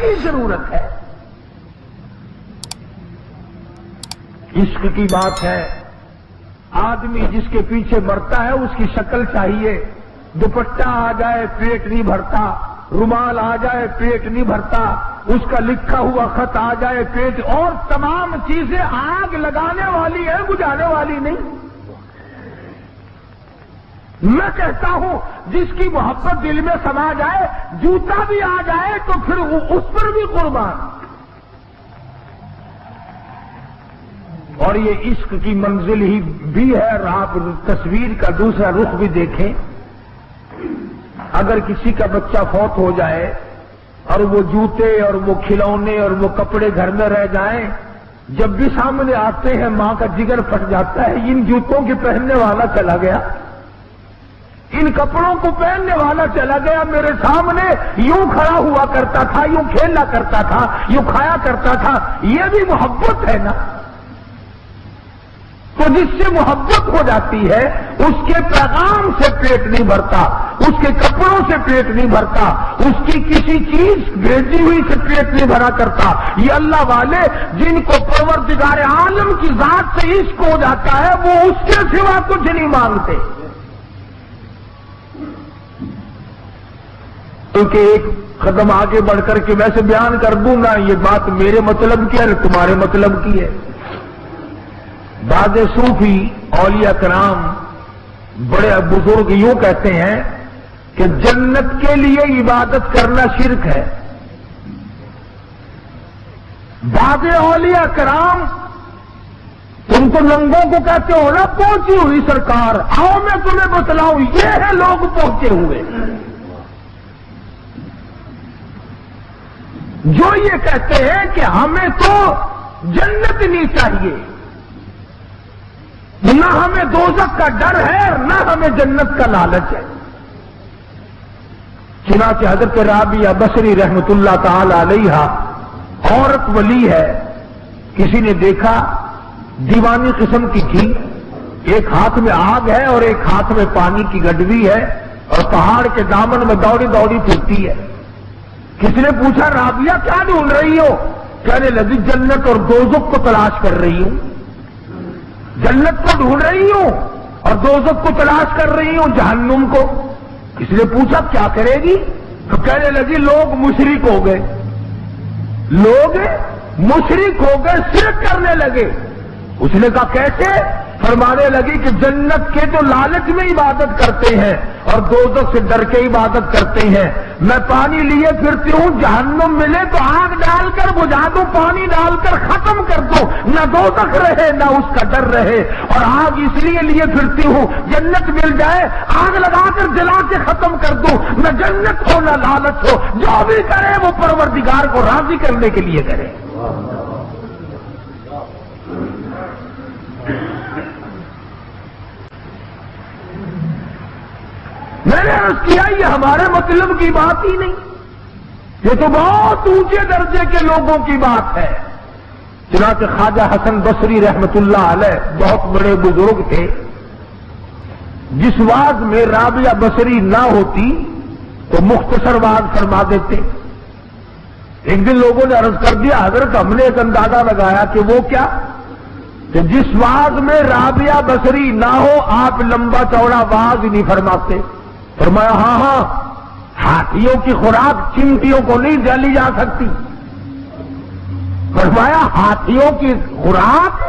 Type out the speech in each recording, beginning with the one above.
ہی ضرورت ہے. عشق کی بات ہے. آدمی جس کے پیچھے مرتا ہے اس کی شکل چاہیے. دوپٹہ آ جائے پیٹ نہیں بھرتا, رومال آ جائے پیٹ نہیں بھرتا, اس کا لکھا ہوا خط آ جائے پیٹ, اور تمام چیزیں آگ لگانے والی ہے, بجھانے والی نہیں. میں کہتا ہوں جس کی محبت دل میں سما جائے, جوتا بھی آ جائے تو پھر اس پر بھی قربان. اور یہ عشق کی منزل ہی بھی ہے. اور آپ تصویر کا دوسرا رخ بھی دیکھیں. اگر کسی کا بچہ فوت ہو جائے اور وہ جوتے اور وہ کھلونے اور وہ کپڑے گھر میں رہ جائیں, جب بھی سامنے آتے ہیں ماں کا جگر پھٹ جاتا ہے. ان جوتوں کے پہننے والا چلا گیا, ان کپڑوں کو پہننے والا چلا گیا. میرے سامنے یوں کھڑا ہوا کرتا تھا, یوں کھیلا کرتا تھا, یوں کھایا کرتا تھا. یہ بھی محبت ہے نا. تو جس سے محبت ہو جاتی ہے اس کے پیغام سے پیٹ نہیں بھرتا, اس کے کپڑوں سے پیٹ نہیں بھرتا, اس کی کسی چیز بھیجی ہوئی سے پیٹ نہیں بھرا کرتا. یہ اللہ والے جن کو پروردگار عالم کی ذات سے عشق ہو جاتا ہے وہ اس کے سوا کچھ نہیں مانگتے. کیونکہ ایک قدم آگے بڑھ کر کے ویسے بیان کر دوں گا, یہ بات میرے مطلب کی ہے تمہارے مطلب کی ہے. بعض صوفی اولیاء کرام بڑے بزرگ یوں کہتے ہیں کہ جنت کے لیے عبادت کرنا شرک ہے. بعض اولیاء کرام تم تو ننگوں کو کہتے ہو نا پہنچی ہوئی سرکار, آؤ میں تمہیں بتلاؤں, یہ ہے لوگ پہنچے ہوئے جو یہ کہتے ہیں کہ ہمیں تو جنت نہیں چاہیے, نہ ہمیں دوزخ کا ڈر ہے نہ ہمیں جنت کا لالچ ہے. چنانچہ حضرت رابعہ بصری رحمت اللہ تعالی علیہا عورت ولی ہے, کسی نے دیکھا دیوانی قسم کی تھی, ایک ہاتھ میں آگ ہے اور ایک ہاتھ میں پانی کی گڈوی ہے اور پہاڑ کے دامن میں دوڑی دوڑی پھرتی ہے. کسی نے پوچھا رابعہ کیا ڈھونڈ رہی ہو؟ کہنے لگی جنت اور دوزخ کو تلاش کر رہی ہوں. جنت کو ڈھونڈ رہی ہوں اور دوزخ کو تلاش کر رہی ہوں, جہنم کو. کسی نے پوچھا کیا کرے گی؟ تو کہنے لگی لوگ مشرک ہو گئے, لوگ مشرک ہو گئے, شرک کرنے لگے. اس نے کہا کیسے؟ فرمانے لگی کہ جنت کے جو لالچ میں عبادت کرتے ہیں اور دوزخ سے ڈر کے عبادت کرتے ہیں. میں پانی لیے پھرتی ہوں, جہنم ملے تو آگ ڈال کر بجھا دوں, پانی ڈال کر ختم کر دوں, نہ دوزخ رہے نہ اس کا ڈر رہے. اور آگ اس لیے پھرتی ہوں جنت مل جائے, آگ لگا کر جلا کے ختم کر دوں, نہ جنت ہو نہ لالچ ہو. جو بھی کرے وہ پروردگار کو راضی کرنے کے لیے کرے. میں نے عرض کیا یہ ہمارے مطلب کی بات ہی نہیں, یہ تو بہت اونچے درجے کے لوگوں کی بات ہے. چنانچہ خواجہ حسن بصری رحمت اللہ علیہ بہت بڑے بزرگ تھے. جس واز میں رابعہ بصری نہ ہوتی تو مختصر واز فرما دیتے. ایک دن لوگوں نے عرض کر دیا حضرت ہم نے ایک اندازہ لگایا کہ وہ کیا, کہ جس واز میں رابعہ بصری نہ ہو آپ لمبا چوڑا واز ہی نہیں فرماتے. فرمایا ہاں, ہاتھیوں کی خوراک چمٹیوں کو نہیں ڈالی جا سکتی. فرمایا ہاتھیوں کی خوراک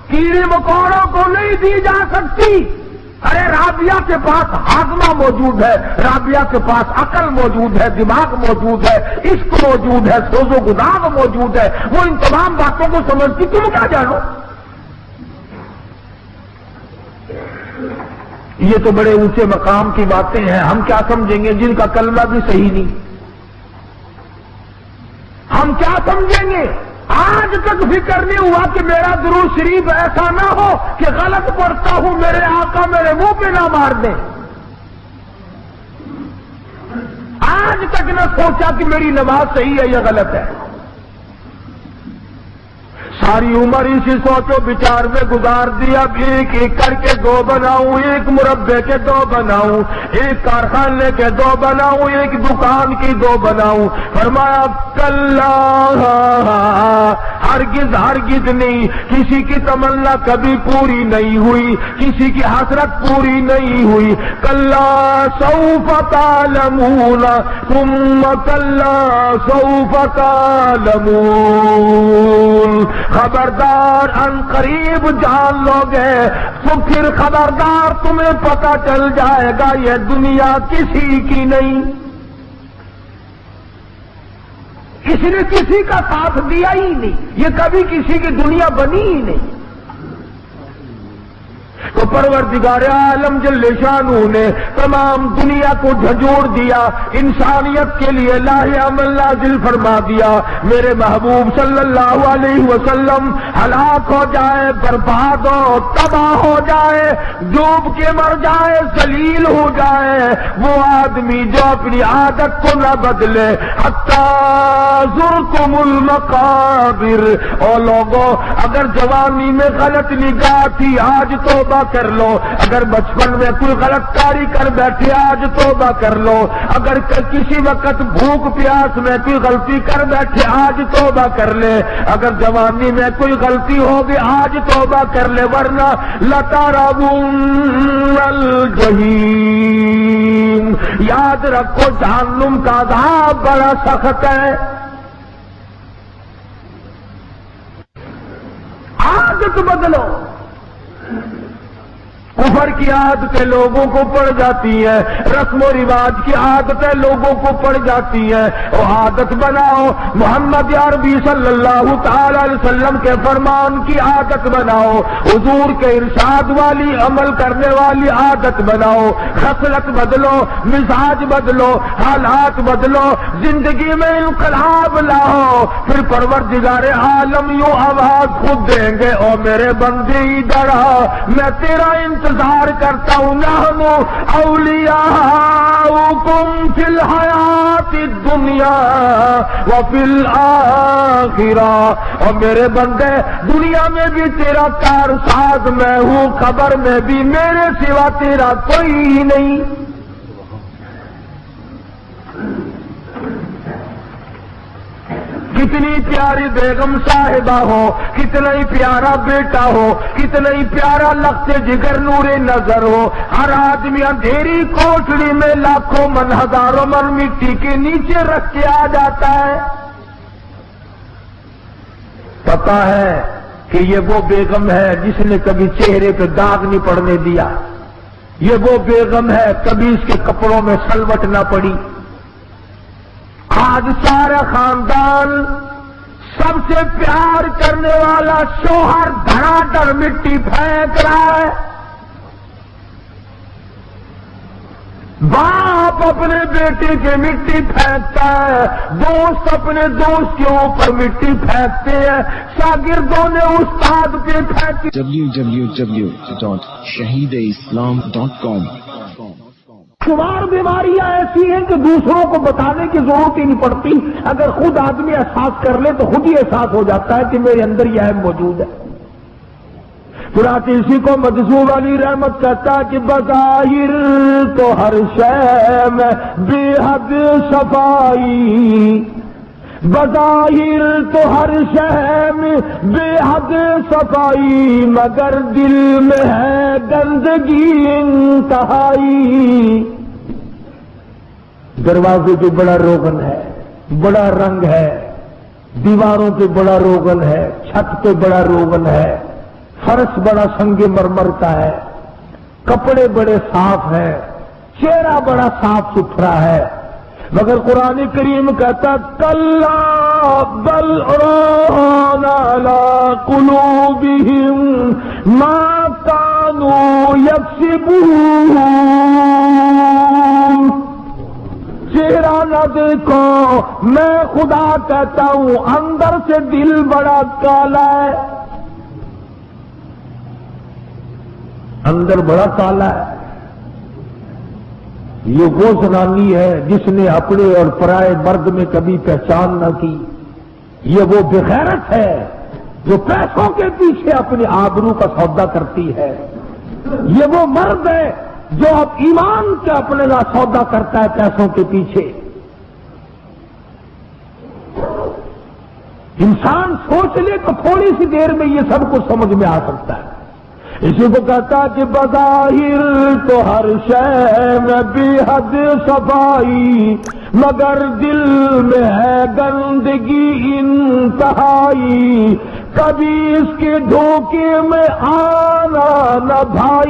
کیڑے مکوڑوں کو نہیں دی جا سکتی. ارے رابعہ کے پاس ہاضمہ موجود ہے, رابعہ کے پاس عقل موجود ہے, دماغ موجود ہے, عشق موجود ہے, سوز و گداغ موجود ہے, وہ ان تمام باتوں کو سمجھتی, تم کیا جانو. یہ تو بڑے اونچے مقام کی باتیں ہیں, ہم کیا سمجھیں گے جن کا کلمہ بھی صحیح نہیں, ہم کیا سمجھیں گے. آج تک فکر نہیں ہوا کہ میرا درود شریف ایسا نہ ہو کہ غلط پڑھتا ہوں میرے آقا میرے منہ پہ نہ مار دیں. آج تک نہ سوچا کہ میری نماز صحیح ہے یا غلط ہے. ساری عمر اسی سوچو بچار میں گزار دیا، اب ایک ایک کر کے 2 بناؤں، ایک مربع کے 2 بناؤں، ایک کارخانے کے 2 بناؤں، ایک دکان کی 2 بناؤں۔ فرمایا کلا، ہرگز ہرگز نہیں، کسی کی تمنا کبھی پوری نہیں ہوئی، کسی کی حسرت پوری نہیں ہوئی۔ کلا سوف تعلمون ثم کلا سوف تعلمون، خبردار ان قریب جان لو گے تو پھر خبردار تمہیں پتہ چل جائے گا یہ دنیا کسی کی نہیں، کسی نے کسی کا ساتھ دیا ہی نہیں، یہ کبھی کسی کی دنیا بنی ہی نہیں۔ تو پروردگار عالم جل شانہ نے تمام دنیا کو جھنجھوڑ دیا، انسانیت کے لیے لاہ عمل نازل فرما دیا۔ میرے محبوب صلی اللہ علیہ وسلم ہلاک ہو جائے، برباد ہو، تباہ ہو جائے، ڈوب کے مر جائے، ذلیل ہو جائے، وہ آدمی جو اپنی عادت کو نہ بدلے۔ حتی زرتم المقابر، او لوگوں اگر جوانی میں غلط نگاہ تھی آج توبہ کر لو، اگر بچپن میں کوئی غلط کاری کر بیٹھے آج توبہ کر لو، اگر کسی وقت بھوک پیاس میں کوئی غلطی کر بیٹھے آج توبہ کر لے، اگر جوانی میں کوئی غلطی ہوگی آج توبہ کر لے، ورنہ لَتَرَوُنَّ الْجَحِيمَ، یاد رکھو جہنم کا عذاب بڑا سخت ہے۔ عادت بدلو، کفر کی عادتیں لوگوں کو پڑ جاتی ہیں، رسم و رواج کی عادتیں لوگوں کو پڑ جاتی ہیں، وہ عادت بناؤ محمد عربی صلی اللہ تعالی علیہ وسلم کے فرمان کی عادت بناؤ، حضور کے ارشاد والی عمل کرنے والی عادت بناؤ، خصلت بدلو، مزاج بدلو، حالات بدلو، زندگی میں انقلاب لاؤ، پھر پروردگار عالم یوں آواز خود دیں گے، او میرے بندے ادھر آ، میں تیرا انتظار کرتا ہوں، نحن اولیاؤکم فی الحیات الدنیا وفی الآخرہ، اور میرے بندے دنیا میں بھی تیرا کارساز میں ہوں، قبر میں بھی میرے سوا تیرا کوئی نہیں۔ کتنی پیاری بیگم صاحبہ ہو، کتنا ہی پیارا بیٹا ہو، کتنا ہی پیارا لخت جگر نور نظر ہو، ہر آدمی اندھیری کوٹڑی میں لاکھوں من ہزاروں من مٹی کے نیچے رکھ کے آ جاتا ہے۔ پتا ہے کہ یہ وہ بیگم ہے جس نے کبھی چہرے پہ داغ نہیں پڑنے دیا، یہ وہ بیگم ہے کبھی اس کے کپڑوں میں سلوٹ نہ پڑی۔ آج سارا خاندان سب سے پیار کرنے والا شوہر دھڑا دھڑ مٹی پھینک رہا ہے، باپ اپنے بیٹے کے مٹی پھینکتا ہے، دوست اپنے دوست کے اوپر مٹی پھینکتے ہیں، شاگردوں نے استاد پہ پھینکی۔ www.shahideislam.com شمار بیماریاں ایسی ہیں کہ دوسروں کو بتانے کی ضرورت ہی نہیں پڑتی، اگر خود آدمی احساس کر لے تو خود ہی احساس ہو جاتا ہے کہ میرے اندر یہ عیب موجود ہے۔ چنانچہ اسی کو مجذوب علی رحمت کہتا ہے کہ بظاہر تو ہر شے میں بے حد صفائی، بظاہر تو ہر شے میں بے حد صفائی، مگر دل میں ہے گندگی انتہائی۔ دروازے پہ بڑا روغن ہے، بڑا رنگ ہے، دیواروں پہ بڑا روغن ہے، چھت پہ بڑا روغن ہے، فرش بڑا سنگ مرمر کا ہے، کپڑے بڑے صاف ہیں، چہرہ بڑا صاف ستھرا ہے، مگر قرآن کریم کہتا کلا بل ران علی قلوبہم ما کانوا یکسبون، چہرہ نہ دیکھو، میں خدا کہتا ہوں اندر سے دل بڑا کالا ہے، اندر بڑا کالا ہے۔ یہ وہ زنانی ہے جس نے اپنے اور پرائے مرد میں کبھی پہچان نہ کی، یہ وہ بغیرت ہے جو پیسوں کے پیچھے اپنی آبرو کا سودا کرتی ہے، یہ وہ مرد ہے جو اب ایمان کے اپنے کا سودا کرتا ہے پیسوں کے پیچھے۔ انسان سوچ لے تو تھوڑی سی دیر میں یہ سب کچھ سمجھ میں آ سکتا ہے۔ اسی کو کہتا کہ بظاہر تو ہر شے میں بے حد صفائی، مگر دل میں ہے گندگی انتہائی، کبھی اس کے دھوکے میں آنا نہ بھائی۔